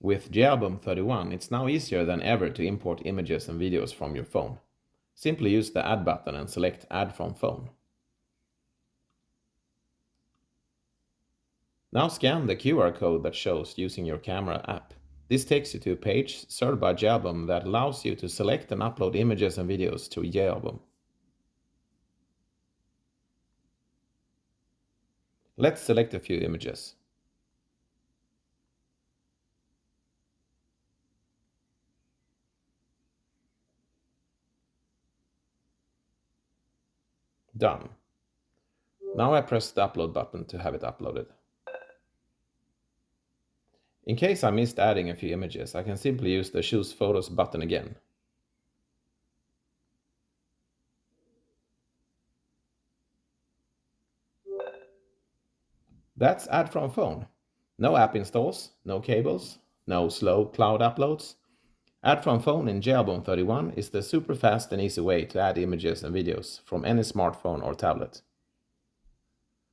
With jAlbum 31, it's now easier than ever to import images and videos from your phone. Simply use the Add button and select Add from Phone. Now scan the QR code that shows using your camera app. This takes you to a page served by jAlbum that allows you to select and upload images and videos to jAlbum. Let's select a few images. Done. Now I press the upload button to have it uploaded. In case I missed adding a few images, I can simply use the Choose Photos button again. That's Add from Phone. No app installs, no cables, no slow cloud uploads. Add from Phone in jAlbum 31 is the super fast and easy way to add images and videos from any smartphone or tablet.